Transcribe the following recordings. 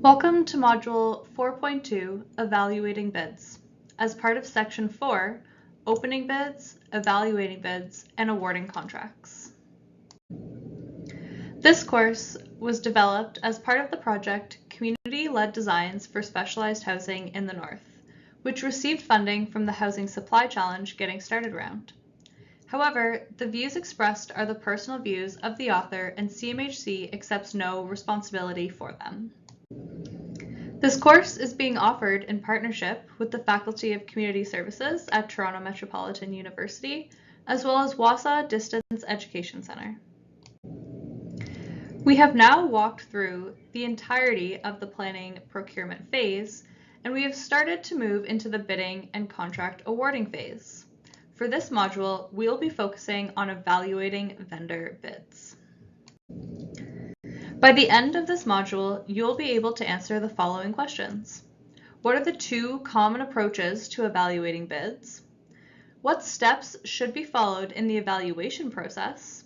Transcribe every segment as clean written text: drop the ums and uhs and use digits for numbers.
Welcome to Module 4.2, Evaluating Bids, as part of Section 4, Opening Bids, Evaluating Bids, and Awarding Contracts. This course was developed as part of the project Community-Led Designs for Specialized Housing in the North, which received funding from the Housing Supply Challenge Getting Started round. However, the views expressed are the personal views of the author, and CMHC accepts no responsibility for them. This course is being offered in partnership with the Faculty of Community Services at Toronto Metropolitan University, as well as Wausau Distance Education Centre. We have now walked through the entirety of the planning procurement phase, and we have started to move into the bidding and contract awarding phase. For this module, we will be focusing on evaluating vendor bids. By the end of this module, you'll be able to answer the following questions. What are the two common approaches to evaluating bids? What steps should be followed in the evaluation process?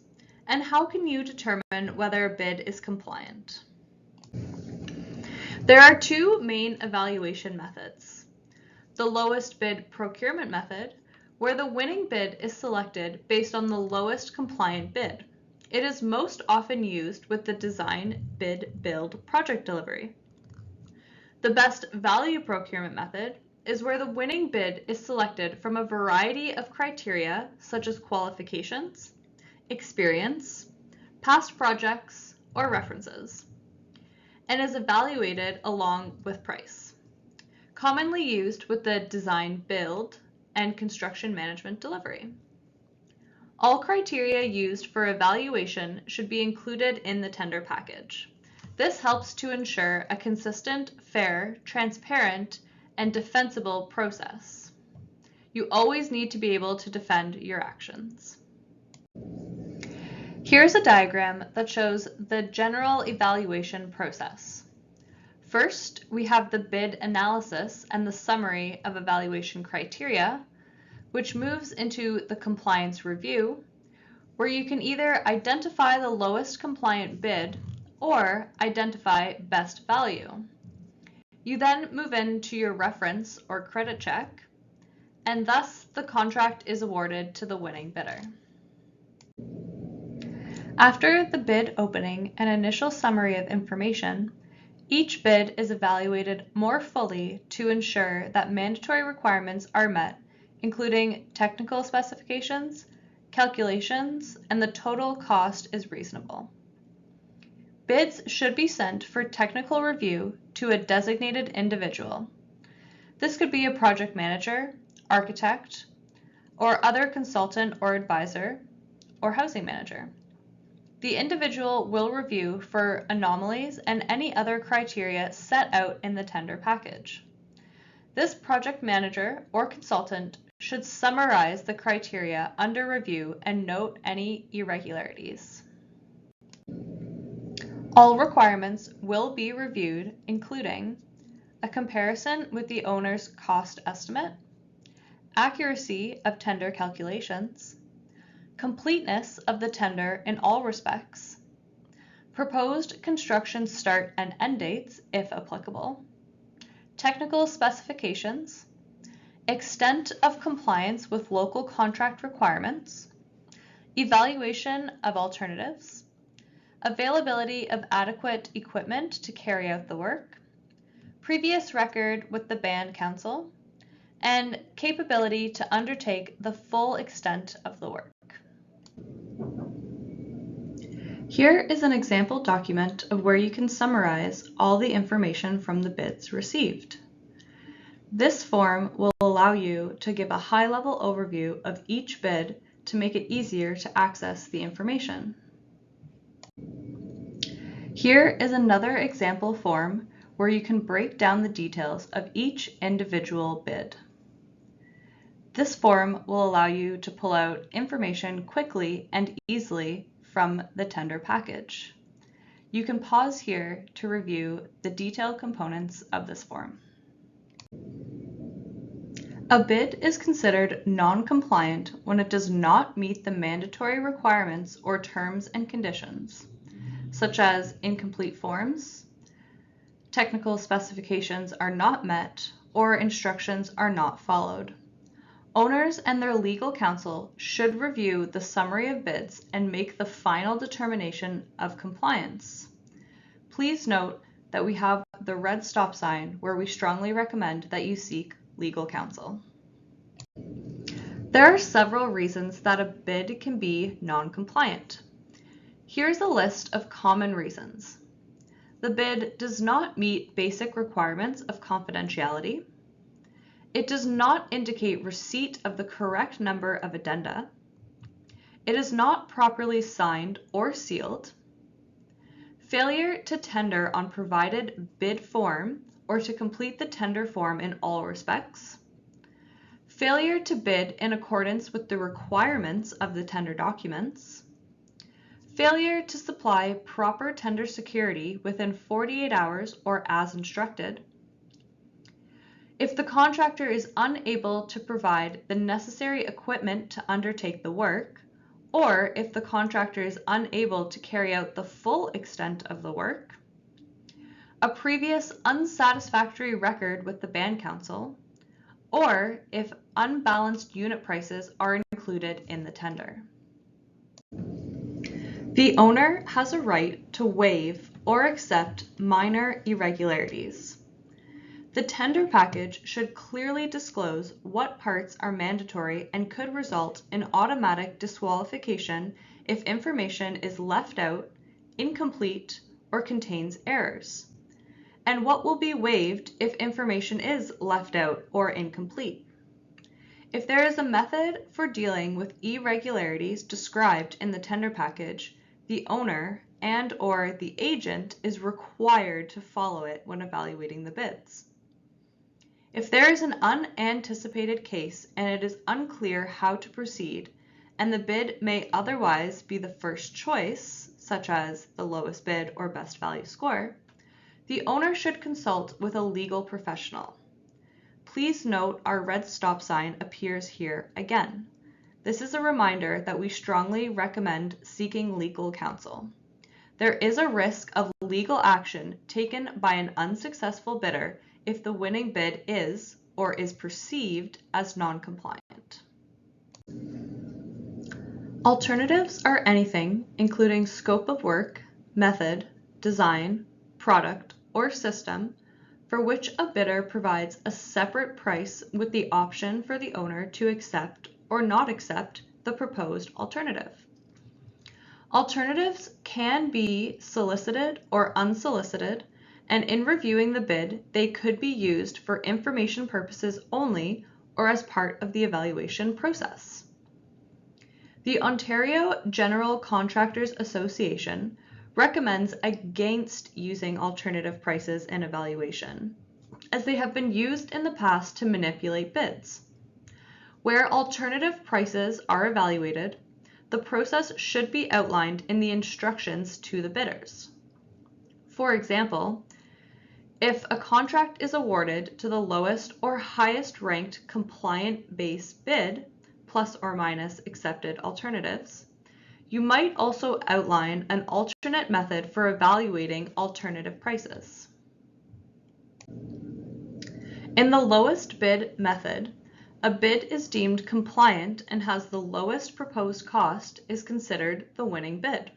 And how can you determine whether a bid is compliant? There are two main evaluation methods. The lowest bid procurement method, where the winning bid is selected based on the lowest compliant bid. It is most often used with the design, bid, build project delivery. The best value procurement method is where the winning bid is selected from a variety of criteria such as qualifications, experience, past projects, or references, and is evaluated along with price. Commonly used with the design, build, and construction management delivery. All criteria used for evaluation should be included in the tender package. This helps to ensure a consistent, fair, transparent, and defensible process. You always need to be able to defend your actions. Here's a diagram that shows the general evaluation process. First, we have the bid analysis and the summary of evaluation criteria, which moves into the compliance review, where you can either identify the lowest compliant bid or identify best value. You then move into your reference or credit check, and thus the contract is awarded to the winning bidder. After the bid opening and initial summary of information, each bid is evaluated more fully to ensure that mandatory requirements are met, including technical specifications, calculations, and the total cost is reasonable. Bids should be sent for technical review to a designated individual. This could be a project manager, architect, or other consultant or advisor, or housing manager. The individual will review for anomalies and any other criteria set out in the tender package. This project manager or consultant should summarize the criteria under review and note any irregularities. All requirements will be reviewed, including a comparison with the owner's cost estimate, accuracy of tender calculations, completeness of the tender in all respects, proposed construction start and end dates, if applicable, technical specifications, extent of compliance with local contract requirements, evaluation of alternatives, availability of adequate equipment to carry out the work, previous record with the band council, and capability to undertake the full extent of the work. Here is an example document of where you can summarize all the information from the bids received. This form will allow you to give a high-level overview of each bid to make it easier to access the information. Here is another example form where you can break down the details of each individual bid. This form will allow you to pull out information quickly and easily from the tender package. You can pause here to review the detailed components of this form. A bid is considered non-compliant when it does not meet the mandatory requirements or terms and conditions, such as incomplete forms, technical specifications are not met, or instructions are not followed. Owners and their legal counsel should review the summary of bids and make the final determination of compliance. Please note that we have the red stop sign where we strongly recommend that you seek legal counsel. There are several reasons that a bid can be non-compliant. Here's a list of common reasons. The bid does not meet basic requirements of confidentiality. It does not indicate receipt of the correct number of addenda. It is not properly signed or sealed. Failure to tender on provided bid form or to complete the tender form in all respects. Failure to bid in accordance with the requirements of the tender documents. Failure to supply proper tender security within 48 hours or as instructed. If the contractor is unable to provide the necessary equipment to undertake the work, or if the contractor is unable to carry out the full extent of the work. A previous unsatisfactory record with the band council, or if unbalanced unit prices are included in the tender. The owner has a right to waive or accept minor irregularities. The tender package should clearly disclose what parts are mandatory and could result in automatic disqualification if information is left out, incomplete, or contains errors, and what will be waived if information is left out or incomplete. If there is a method for dealing with irregularities described in the tender package, the owner and/or the agent is required to follow it when evaluating the bids. If there is an unanticipated case and it is unclear how to proceed, and the bid may otherwise be the first choice, such as the lowest bid or best value score, the owner should consult with a legal professional. Please note our red stop sign appears here again. This is a reminder that we strongly recommend seeking legal counsel. There is a risk of legal action taken by an unsuccessful bidder if the winning bid is or is perceived as non-compliant. Alternatives are anything, including scope of work, method, design, product, or system, for which a bidder provides a separate price with the option for the owner to accept or not accept the proposed alternative. Alternatives can be solicited or unsolicited, and in reviewing the bid, they could be used for information purposes only or as part of the evaluation process. The Ontario General Contractors Association recommends against using alternative prices in evaluation, as they have been used in the past to manipulate bids. Where alternative prices are evaluated, the process should be outlined in the instructions to the bidders. For example, if a contract is awarded to the lowest or highest ranked compliant base bid, plus or minus accepted alternatives, you might also outline an alternate method for evaluating alternative prices. In the lowest bid method, a bid is deemed compliant and has the lowest proposed cost is considered the winning bid.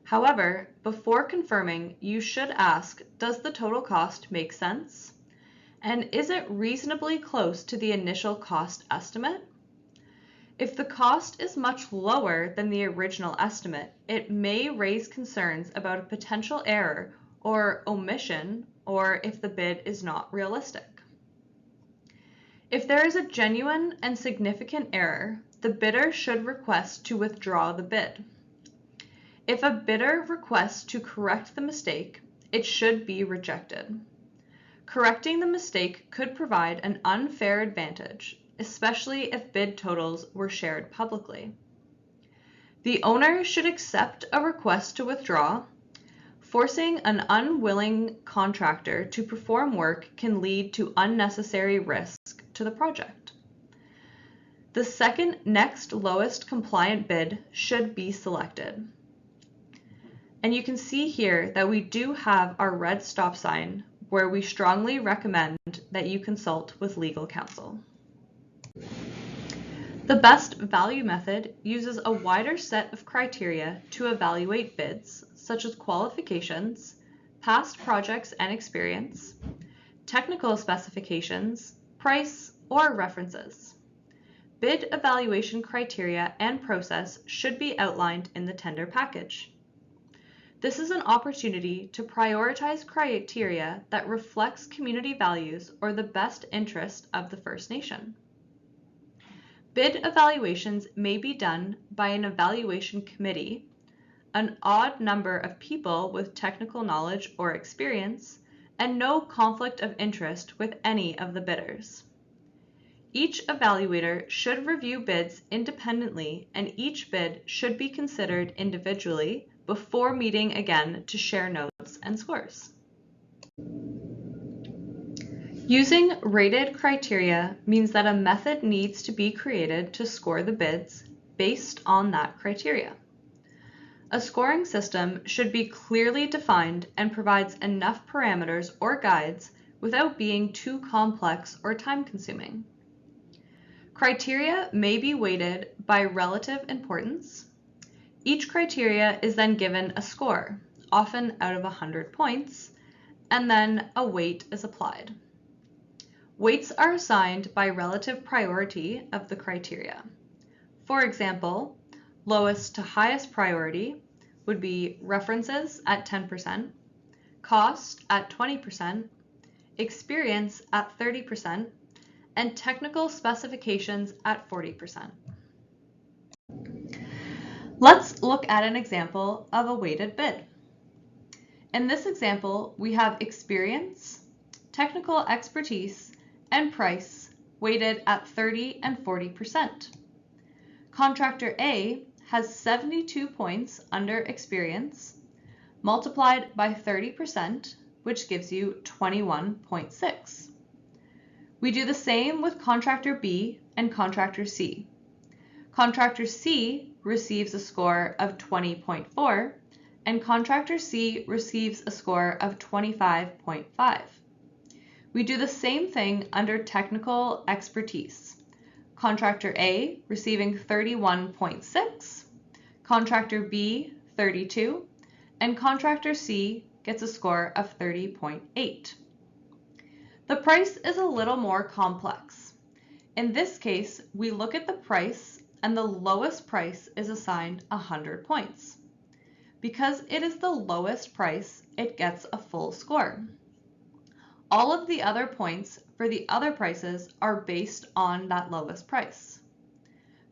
However, before confirming, you should ask, does the total cost make sense? And is it reasonably close to the initial cost estimate? If the cost is much lower than the original estimate, it may raise concerns about a potential error or omission, or if the bid is not realistic. If there is a genuine and significant error, the bidder should request to withdraw the bid. If a bidder requests to correct the mistake, it should be rejected. Correcting the mistake could provide an unfair advantage, especially if bid totals were shared publicly. The owner should accept a request to withdraw. Forcing an unwilling contractor to perform work can lead to unnecessary risk to the project. The second next lowest compliant bid should be selected. And you can see here that we do have our red stop sign where we strongly recommend that you consult with legal counsel. The best value method uses a wider set of criteria to evaluate bids, such as qualifications, past projects and experience, technical specifications, price, or references. Bid evaluation criteria and process should be outlined in the tender package. This is an opportunity to prioritize criteria that reflects community values or the best interest of the First Nation. Bid evaluations may be done by an evaluation committee, an odd number of people with technical knowledge or experience, and no conflict of interest with any of the bidders. Each evaluator should review bids independently, and each bid should be considered individually before meeting again to share notes and scores. Using rated criteria means that a method needs to be created to score the bids based on that criteria. A scoring system should be clearly defined and provides enough parameters or guides without being too complex or time-consuming. Criteria may be weighted by relative importance. Each criteria is then given a score, often out of 100 points, and then a weight is applied. Weights are assigned by relative priority of the criteria. For example, lowest to highest priority would be references at 10%, cost at 20%, experience at 30%, and technical specifications at 40%. Let's look at an example of a weighted bid. In this example, we have experience, technical expertise, and price weighted at 30 and 40%. Contractor A has 72 points under experience, multiplied by 30%, which gives you 21.6. We do the same with Contractor B and Contractor C. Contractor C receives a score of 20.4, and Contractor C receives a score of 25.5. We do the same thing under technical expertise. Contractor A receiving 31.6, Contractor B 32, and Contractor C gets a score of 30.8. The price is a little more complex. In this case, we look at the price and the lowest price is assigned 100 points. Because it is the lowest price, it gets a full score. All of the other points for the other prices are based on that lowest price.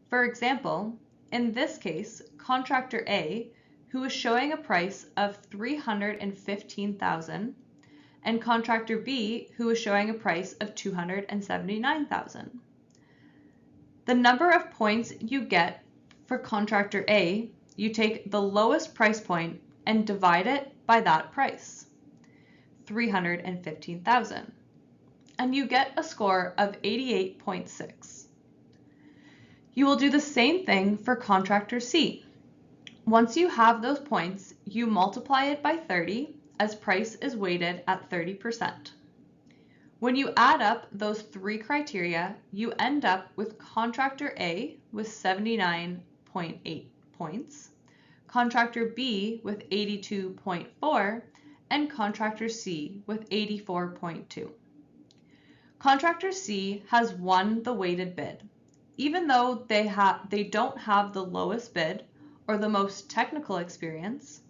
For example, in this case, Contractor A, who is showing a price of $315,000, and Contractor B, who is showing a price of $279,000. The number of points you get for Contractor A, you take the lowest price point and divide it by that price, $315,000, and you get a score of 88.6. You will do the same thing for Contractor C. Once you have those points, you multiply it by 30 as price is weighted at 30%. When you add up those three criteria, you end up with Contractor A with 79.8 points, Contractor B with 82.4, and Contractor C with 84.2. Contractor C has won the weighted bid, even though they don't have the lowest bid or the most technical experience.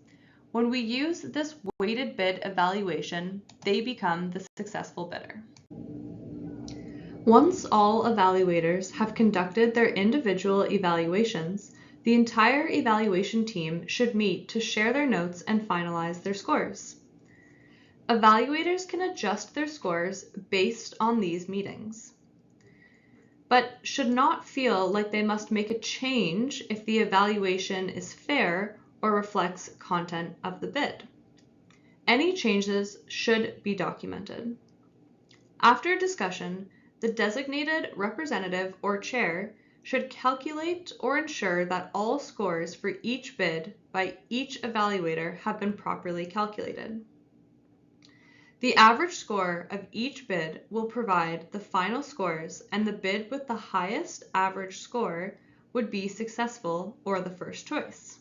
When we use this weighted bid evaluation, they become the successful bidder. Once all evaluators have conducted their individual evaluations, the entire evaluation team should meet to share their notes and finalize their scores. Evaluators can adjust their scores based on these meetings, but should not feel like they must make a change if the evaluation is fair or reflects content of the bid. Any changes should be documented. After discussion, the designated representative or chair should calculate or ensure that all scores for each bid by each evaluator have been properly calculated. The average score of each bid will provide the final scores, and the bid with the highest average score would be successful or the first choice.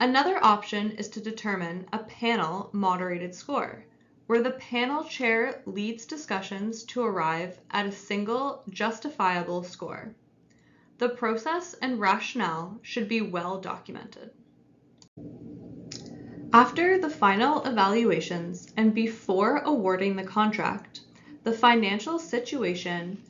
Another option is to determine a panel moderated score, where the panel chair leads discussions to arrive at a single justifiable score. The process and rationale should be well documented. After the final evaluations and before awarding the contract, the financial situation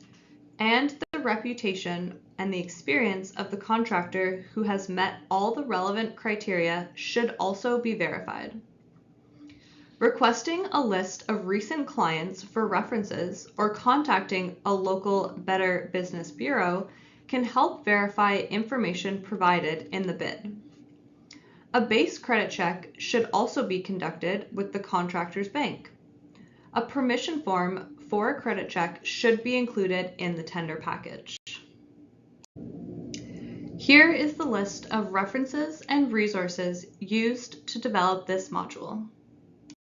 and the reputation and the experience of the contractor who has met all the relevant criteria should also be verified. Requesting a list of recent clients for references or contacting a local Better Business Bureau can help verify information provided in the bid. A base credit check should also be conducted with the contractor's bank. A permission form for a credit check should be included in the tender package. Here is the list of references and resources used to develop this module.